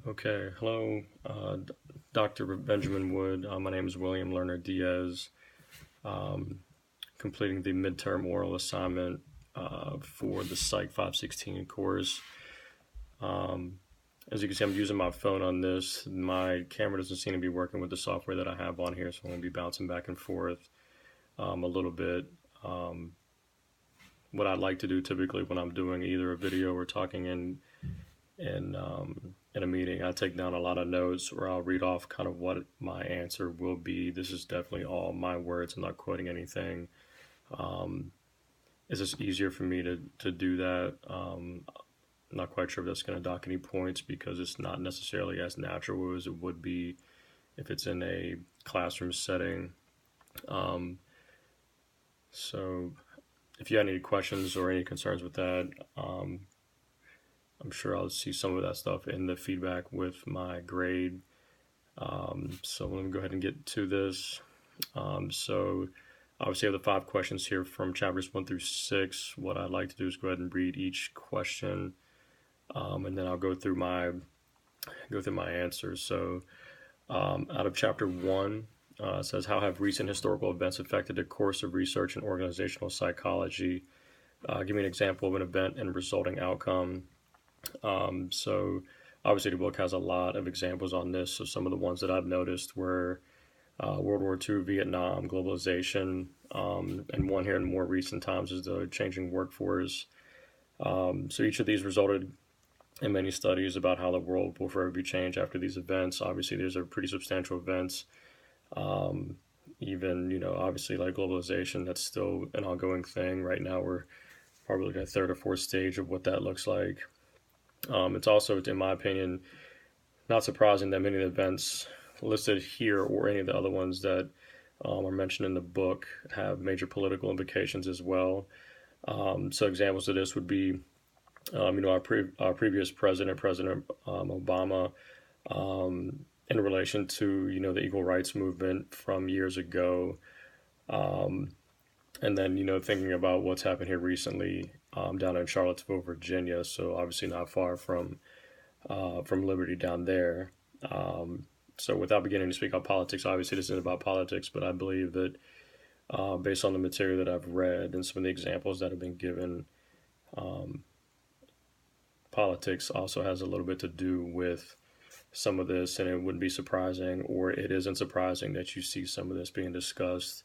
Okay, hello, Dr. Benjamin Wood. My name is William Lerner Diaz, um, completing the midterm oral assignment for the Psych 516 course. Um, as you can see, I'm using my phone on this. My camera doesn't seem to be working with the software that I have on here, so I'm going to be bouncing back and forth a little bit. Um, what I'd like to do typically when I'm doing either a video or talking in a meeting, I take down a lot of notes, or I'll read off kind of what my answer will be. This is definitely all my words. I'm not quoting anything. Um, it's just easier for me to do that. I'm not quite sure if that's going to dock any points because it's not necessarily as natural as it would be if it's in a classroom setting. Um, so if you have any questions or any concerns with that, I'm sure I'll see some of that stuff in the feedback with my grade. So let me go ahead and get to this. So obviously I have the 5 questions here from chapters 1 through 6. What I'd like to do is go ahead and read each question, and then I'll go through my answers. So out of chapter 1, it says, how have recent historical events affected the course of research in organizational psychology? Give me an example of an event and resulting outcome. So obviously the book has a lot of examples on this. So some of the ones that I've noticed were World War II, Vietnam, globalization, and one here in more recent times is the changing workforce. So each of these resulted in many studies about how the world will forever be changed after these events. Obviously, these are pretty substantial events. Even, obviously like globalization, that's still an ongoing thing. Right now, we're probably like a third or fourth stage of what that looks like. It's also, in my opinion, not surprising that many of the events listed here or any of the other ones that are mentioned in the book have major political implications as well. So examples of this would be, our previous president, President Obama, in relation to, the equal rights movement from years ago. And then, thinking about what's happened here recently down in Charlottesville, Virginia. So obviously not far from Liberty down there. So without beginning to speak about politics, obviously this isn't about politics, but I believe that based on the material that I've read and some of the examples that have been given, politics also has a little bit to do with some of this, and it wouldn't be surprising, or it isn't surprising, that you see some of this being discussed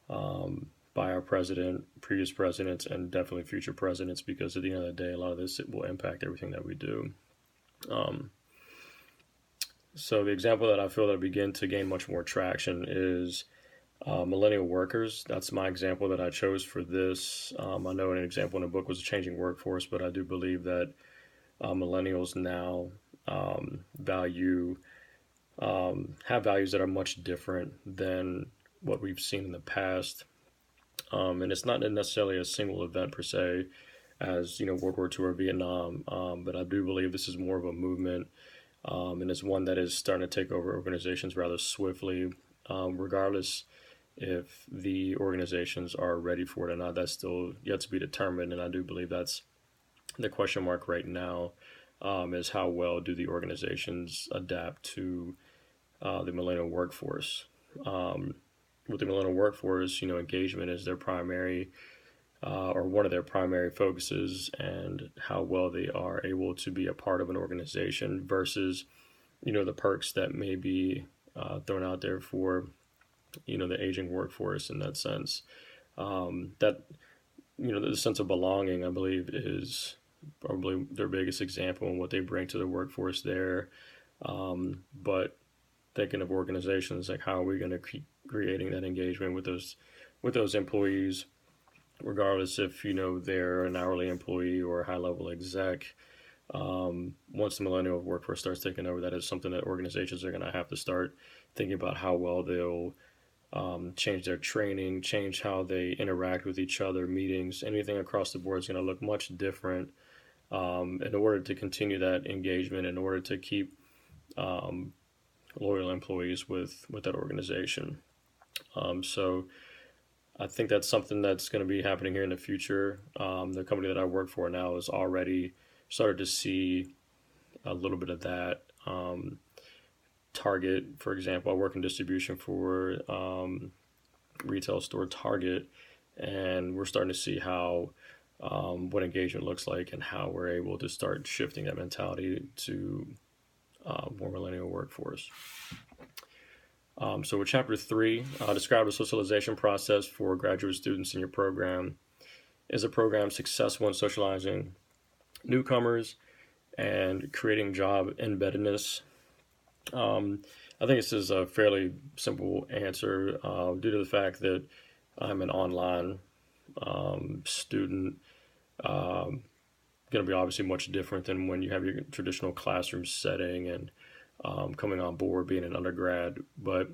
by our president, previous presidents, and definitely future presidents, because at the end of the day, a lot of this will impact everything that we do. So the example that I feel that begin to gain much more traction is millennial workers. That's my example that I chose for this. I know an example in the book was a changing workforce, but I do believe that millennials now value have values that are much different than what we've seen in the past. And it's not necessarily a single event per se, as World War II or Vietnam, but I do believe this is more of a movement, and it's one that is starting to take over organizations rather swiftly, regardless if the organizations are ready for it or not. That's still yet to be determined, and I do believe that's the question mark right now, is how well do the organizations adapt to the millennial workforce. With the millennial workforce, engagement is their primary or one of their primary focuses, and how well they are able to be a part of an organization versus, the perks that may be thrown out there for, the aging workforce in that sense. That, the sense of belonging, I believe, is probably their biggest example and what they bring to the workforce there. But thinking of organizations, like how are we going to keep creating that engagement with those employees, regardless if they're an hourly employee or a high level exec. Once the millennial workforce starts taking over, that is something that organizations are going to have to start thinking about how well they'll change their training, change how they interact with each other, meetings, anything across the board is going to look much different in order to continue that engagement, in order to keep loyal employees with that organization. So I think that's something that's going to be happening here in the future. The company that I work for now has already started to see a little bit of that. Target, for example, I work in distribution for retail store Target, and we're starting to see how what engagement looks like and how we're able to start shifting that mentality to more millennial workforce. So with chapter 3, describe a socialization process for graduate students in your program. Is a program successful in socializing newcomers and creating job embeddedness? I think this is a fairly simple answer due to the fact that I'm an online student. Going to be obviously much different than when you have your traditional classroom setting and coming on board being an undergrad. But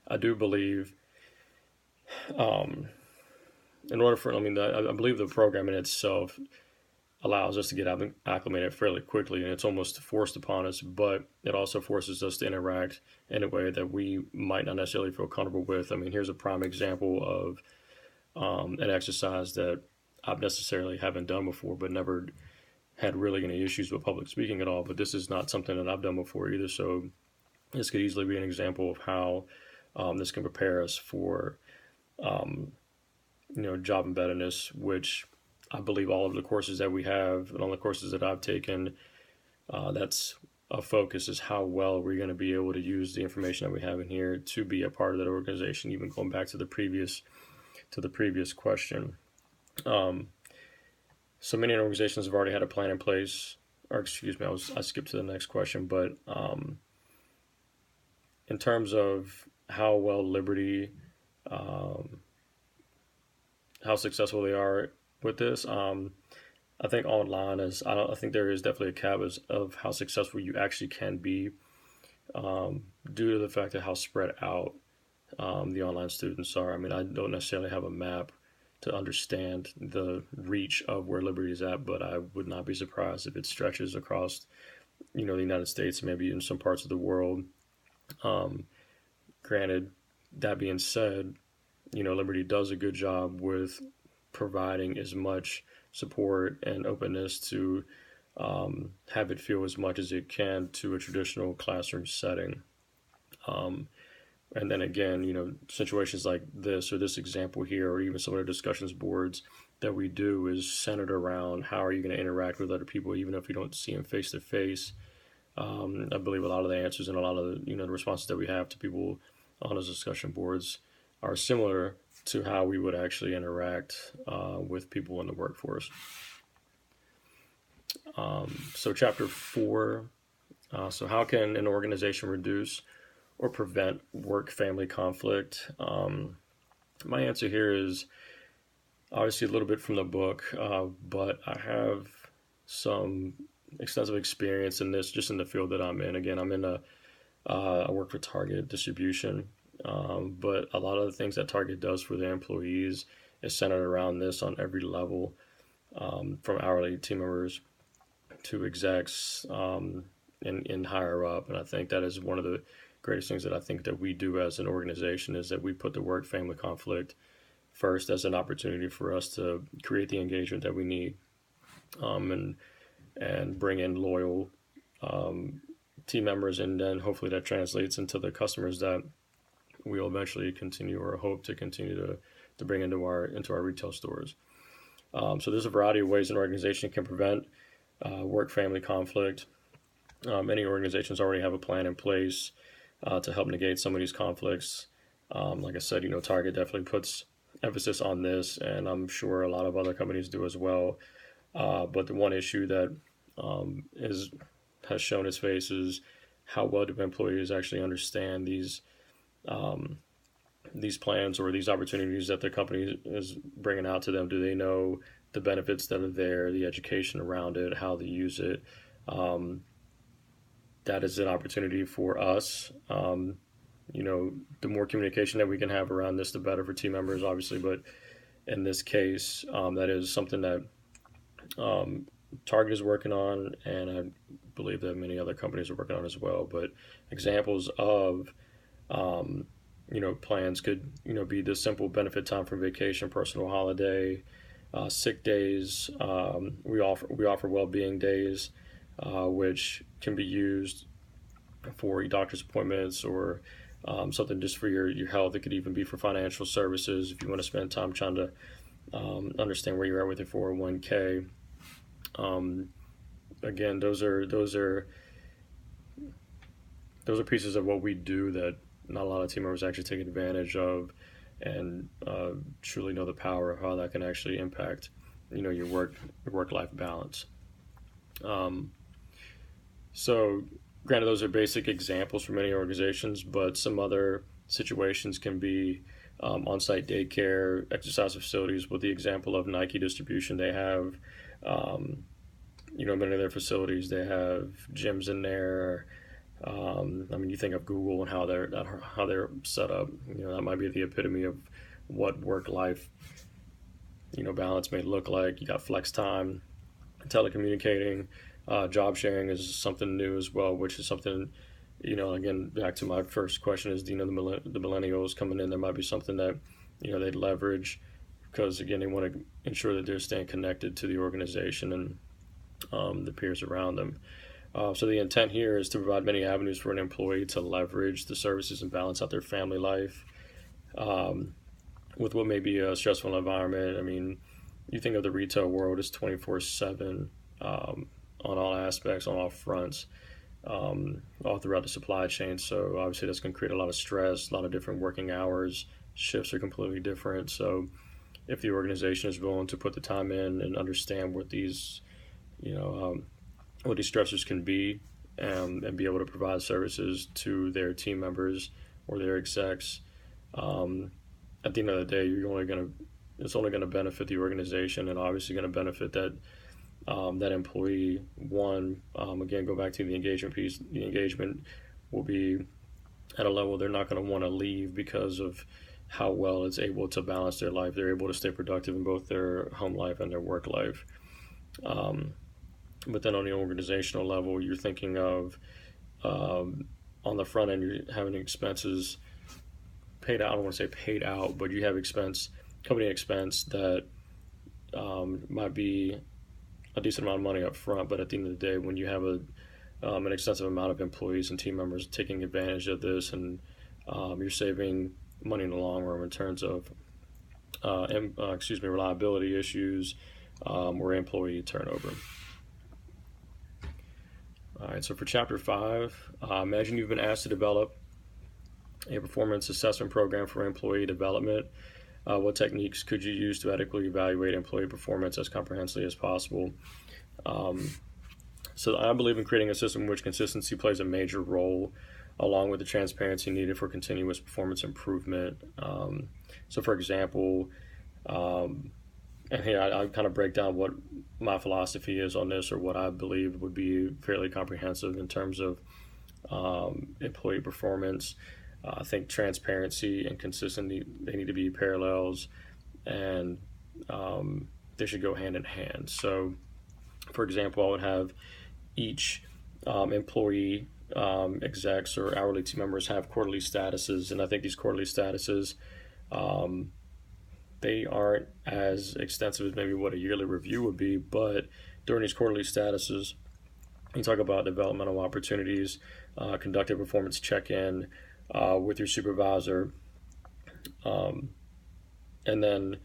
I do believe, in order for, I believe the program in itself allows us to get acclimated fairly quickly, and it's almost forced upon us, but it also forces us to interact in a way that we might not necessarily feel comfortable with. I mean, here's a prime example of an exercise that I've necessarily haven't done before, but never had really any issues with public speaking at all. But this is not something that I've done before either, so this could easily be an example of how this can prepare us for, job embeddedness, which I believe all of the courses that we have and all the courses that I've taken, that's a focus, is how well we're going to be able to use the information that we have in here to be a part of that organization. Even going back to the previous question, so many organizations have already had a plan in place. Or excuse me, I skipped to the next question, but in terms of how well Liberty, how successful they are with this, I think online is, I think there is definitely a cap of how successful you actually can be, due to the fact of how spread out the online students are. I mean, I don't necessarily have a map to understand the reach of where Liberty is at, but I would not be surprised if it stretches across, the United States, maybe in some parts of the world. Granted, that being said, Liberty does a good job with providing as much support and openness to have it feel as much as it can to a traditional classroom setting. And then again, situations like this or this example here, or even some of the discussions boards that we do, is centered around how are you going to interact with other people, even if you don't see them face to face. I believe a lot of the answers and a lot of the responses that we have to people on those discussion boards are similar to how we would actually interact with people in the workforce. So chapter 4, so how can an organization reduce or prevent work-family conflict? My answer here is obviously a little bit from the book, but I have some extensive experience in this just in the field that I'm in. Again, I work for Target distribution, but a lot of the things that Target does for their employees is centered around this on every level, from hourly team members to execs, and higher up. And I think that is one of the greatest things that I think that we do as an organization, is that we put the work-family conflict first as an opportunity for us to create the engagement that we need, and bring in loyal team members, and then hopefully that translates into the customers that we'll eventually continue or hope to continue to bring into our retail stores. So there's a variety of ways an organization can prevent work-family conflict. Many organizations already have a plan in place to help negate some of these conflicts. Like I said, Target definitely puts emphasis on this, and I'm sure a lot of other companies do as well. But the one issue that has shown its face is how well do employees actually understand these plans or these opportunities that the company is bringing out to them? Do they know the benefits that are there, the education around it, how they use it? That is an opportunity for us. The more communication that we can have around this, the better for team members, obviously. But in this case, that is something that Target is working on, and I believe that many other companies are working on as well. But examples of plans could be the simple benefit time for vacation, personal holiday, sick days. We offer well-being days, which can be used for your doctor's appointments or something just for your health. It could even be for financial services if you want to spend time trying to understand where you're at with your 401k. Again, those are pieces of what we do that not a lot of team members actually take advantage of, and truly know the power of how that can actually impact, your work life balance. So, granted, those are basic examples for many organizations, but some other situations can be on-site daycare, exercise facilities. With the example of Nike distribution, they have, many of their facilities, they have gyms in there. You think of Google and how they're set up. That might be the epitome of what work-life, balance may look like. You got flex time, telecommunicating, job sharing is something new as well, which is something, again, back to my first question is, the millennials coming in, there might be something that, they'd leverage because, again, they want to ensure that they're staying connected to the organization and the peers around them. So the intent here is to provide many avenues for an employee to leverage the services and balance out their family life with what may be a stressful environment. You think of the retail world as 24/7 on all aspects, on all fronts, all throughout the supply chain. So obviously that's going to create a lot of stress, a lot of different working hours. Shifts are completely different. So if the organization is willing to put the time in and understand what these, what these stressors can be, and be able to provide services to their team members or their execs, at the end of the day, it's only going to benefit the organization, and obviously going to benefit that employee. One, again, go back to the engagement piece. The engagement will be at a level they're not going to want to leave because of how well it's able to balance their life. They're able to stay productive in both their home life and their work life. But then on the organizational level, you're thinking of on the front end, you're having expenses paid out. I don't want to say paid out, but you have company expense that might be a decent amount of money up front. But at the end of the day, when you have an extensive amount of employees and team members taking advantage of this, and you're saving money in the long run in terms of reliability issues or employee turnover. All right, so for Chapter 5, imagine you've been asked to develop a performance assessment program for employee development. What techniques could you use to adequately evaluate employee performance as comprehensively as possible? So I believe in creating a system in which consistency plays a major role, along with the transparency needed for continuous performance improvement. So for example, and here I kind of break down what my philosophy is on this, or what I believe would be fairly comprehensive in terms of employee performance. I think transparency and consistency, they need to be parallels, and they should go hand in hand. So, for example, I would have each employee, execs or hourly team members have quarterly statuses, and I think these quarterly statuses, they aren't as extensive as maybe what a yearly review would be, but during these quarterly statuses, you talk about developmental opportunities, conduct a performance check-in with your supervisor, and then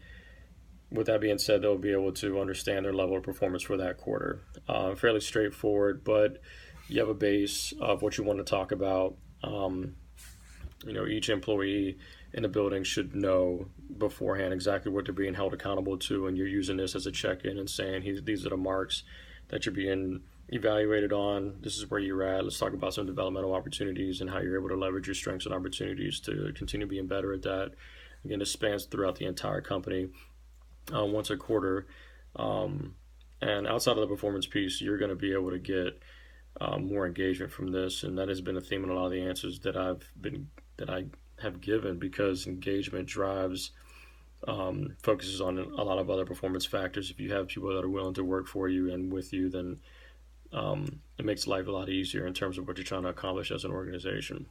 with that being said, they'll be able to understand their level of performance for that quarter. Fairly straightforward, but you have a base of what you want to talk about. Each employee in the building should know beforehand exactly what they're being held accountable to, and you're using this as a check-in and saying, these are the marks that you're being evaluated on. This is where you're at. Let's talk about some developmental opportunities and how you're able to leverage your strengths and opportunities to continue being better at that. Again, this spans throughout the entire company, once a quarter. And outside of the performance piece, you're going to be able to get more engagement from this, and that has been a theme in a lot of the answers that I have given, because engagement drives, focuses on a lot of other performance factors. If you have people that are willing to work for you and with you, then it makes life a lot easier in terms of what you're trying to accomplish as an organization.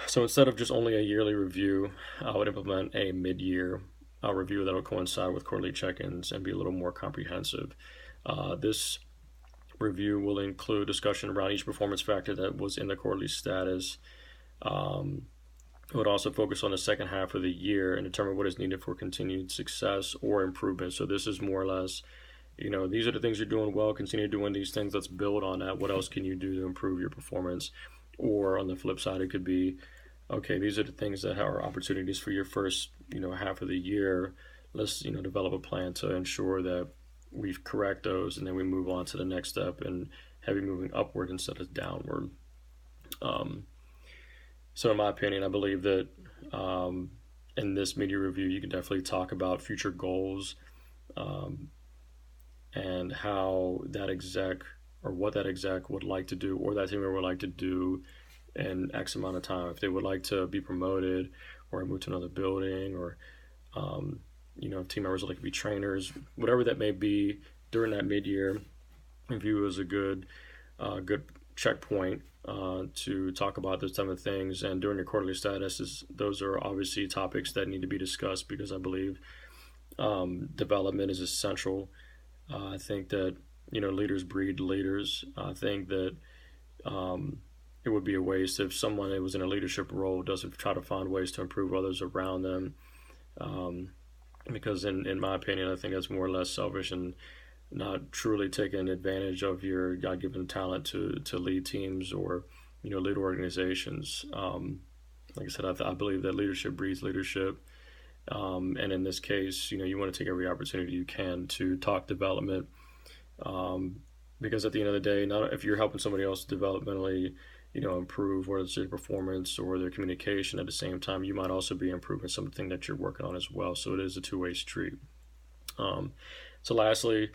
So instead of just only a yearly review, I would implement a mid-year review that will coincide with quarterly check-ins and be a little more comprehensive. This review will include discussion around each performance factor that was in the quarterly status. It would also focus on the second half of the year and determine what is needed for continued success or improvement. So this is more or less, these are the things you're doing well, continue doing these things, let's build on that. What else can you do to improve your performance? Or on the flip side, it could be, okay, these are the things that are opportunities for your first, half of the year. Let's, develop a plan to ensure that we correct those, and then we move on to the next step and have you moving upward instead of downward. So in my opinion, I believe that in this media review, you can definitely talk about future goals and how that exec or what that exec would like to do or that team member would like to do in X amount of time. If they would like to be promoted or move to another building, or if team members would like to be trainers, whatever that may be during that mid-year review is a good checkpoint to talk about those type of things. And during your quarterly status, those are obviously topics that need to be discussed, because I believe development is essential. I think that leaders breed leaders. I think that it would be a waste if someone that was in a leadership role doesn't try to find ways to improve others around them, because in my opinion, I think that's more or less selfish and not truly taking advantage of your God-given talent to lead teams or lead organizations. Like I said, I believe that leadership breeds leadership, and in this case, you want to take every opportunity you can to talk development, because at the end of the day, not if you're helping somebody else developmentally, improve, whether it's their performance or their communication, at the same time, you might also be improving something that you're working on as well. So it is a two-way street. So lastly,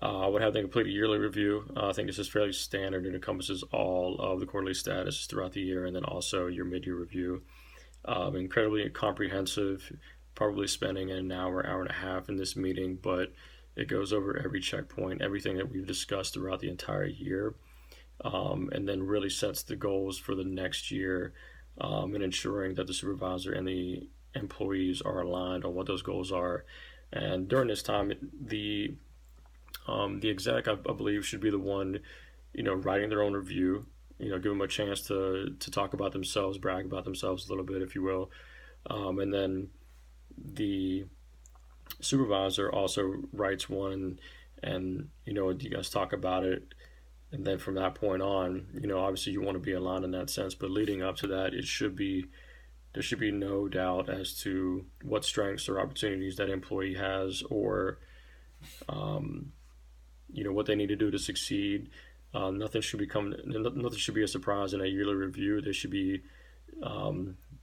I would have them complete a yearly review. I think this is fairly standard. It encompasses all of the quarterly status throughout the year, and then also your mid-year review. Incredibly comprehensive, probably spending an hour and a half in this meeting, but it goes over every checkpoint, everything that we've discussed throughout the entire year, and then really sets the goals for the next year, and ensuring that the supervisor and the employees are aligned on what those goals are. And during this time, the exec, I believe, should be the one, writing their own review. Give them a chance to talk about themselves, brag about themselves a little bit, if you will, and then the supervisor also writes one, and you guys talk about it, and then from that point on, obviously you want to be aligned in that sense. But leading up to that, there should be no doubt as to what strengths or opportunities that employee has, or what they need to do to succeed. Nothing should be a surprise in a yearly review. They should be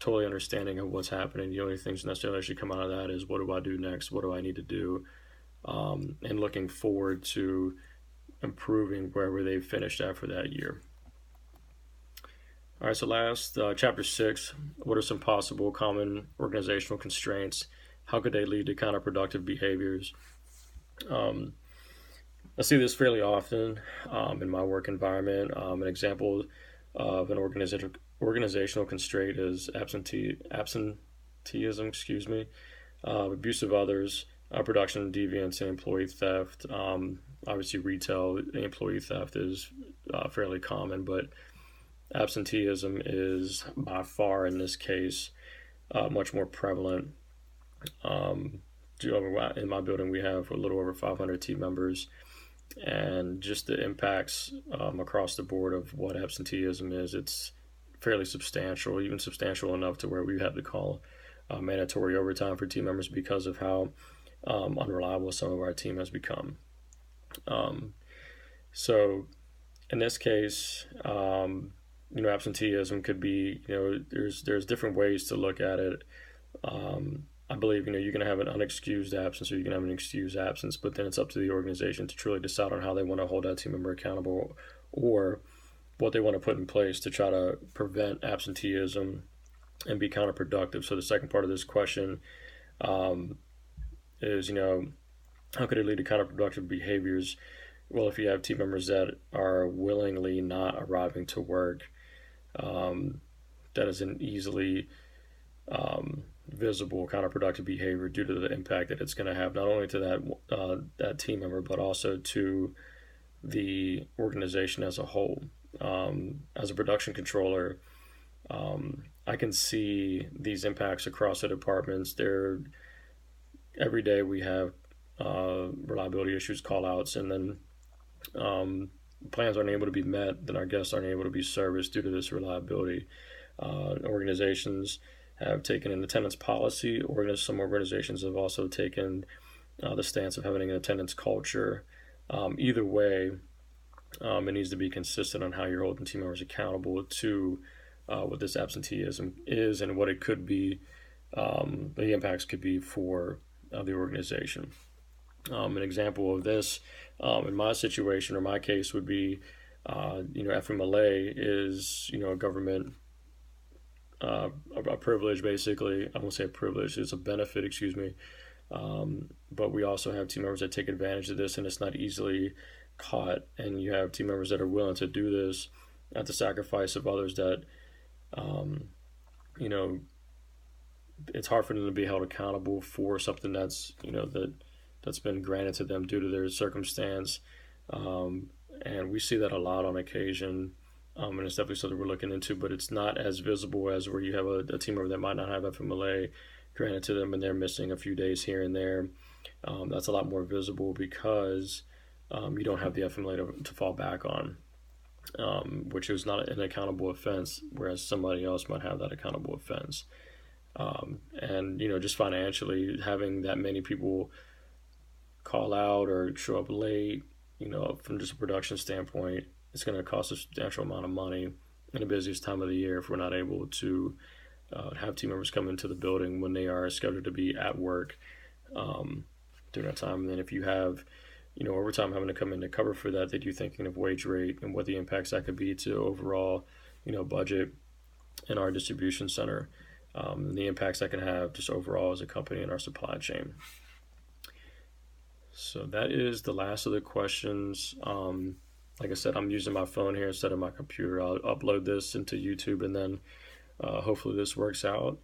totally understanding of what's happening. The only things necessarily that should come out of that is, what do I do next? What do I need to do? And looking forward to improving wherever they've finished after that year. All right, so last, chapter 6, what are some possible common organizational constraints? How could they lead to counterproductive behaviors? I see this fairly often in my work environment. An example of an organizational constraint is absenteeism, abuse of others, production deviance, and employee theft. Obviously, retail employee theft is fairly common, but absenteeism is by far, in this case, much more prevalent. In my building, we have a little over 500 team members, and just the impacts across the board of what absenteeism is, it's fairly substantial, even substantial enough to where we have to call mandatory overtime for team members because of how unreliable some of our team has become. So in this case, absenteeism could be, there's different ways to look at it. I believe, you can have an unexcused absence or you can have an excused absence, but then it's up to the organization to truly decide on how they want to hold that team member accountable, or what they want to put in place to try to prevent absenteeism and be counterproductive. So the second part of this question is, how could it lead to counterproductive behaviors? Well, if you have team members that are willingly not arriving to work, that is an easily visible counterproductive behavior due to the impact that it's going to have not only to that team member, but also to the organization as a whole. As a production controller, I can see these impacts across the departments. Every day we have reliability issues, call outs, and then plans aren't able to be met, then our guests aren't able to be serviced due to this reliability. Organizations have taken an attendance policy. Some organizations have also taken the stance of having an attendance culture. Either way, it needs to be consistent on how you're holding team members accountable to what this absenteeism is and what it could be, the impacts could be for the organization. An example of this in my situation or my case would be, FMLA is, a government, a privilege basically. I won't say a privilege, it's a benefit, excuse me. But we also have team members that take advantage of this, and it's not easily caught. And you have team members that are willing to do this at the sacrifice of others that, it's hard for them to be held accountable for something that's been granted to them due to their circumstance. And we see that a lot on occasion. And it's definitely something we're looking into, but it's not as visible as where you have a team member that might not have FMLA granted to them and they're missing a few days here and there. That's a lot more visible because you don't have the FMLA to fall back on, which is not an accountable offense, whereas somebody else might have that accountable offense. And just financially, having that many people call out or show up late, from just a production standpoint, it's going to cost a substantial amount of money in the busiest time of the year if we're not able to have team members come into the building when they are scheduled to be at work during that time. And then if you have, overtime having to come in to cover for that, they do thinking of wage rate and what the impacts that could be to overall, budget in our distribution center, and the impacts that can have just overall as a company in our supply chain. So that is the last of the questions. Like I said, I'm using my phone here instead of my computer. I'll upload this into YouTube, and then hopefully this works out.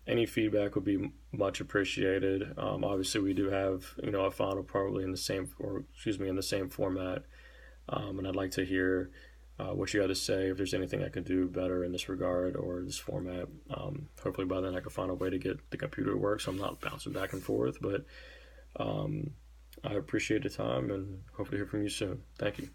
Any feedback would be much appreciated. Obviously, we do have a final probably in the same format, and I'd like to hear what you had to say. If there's anything I could do better in this regard or this format, hopefully by then I can find a way to get the computer to work so I'm not bouncing back and forth. But I appreciate the time and hopefully hear from you soon. Thank you.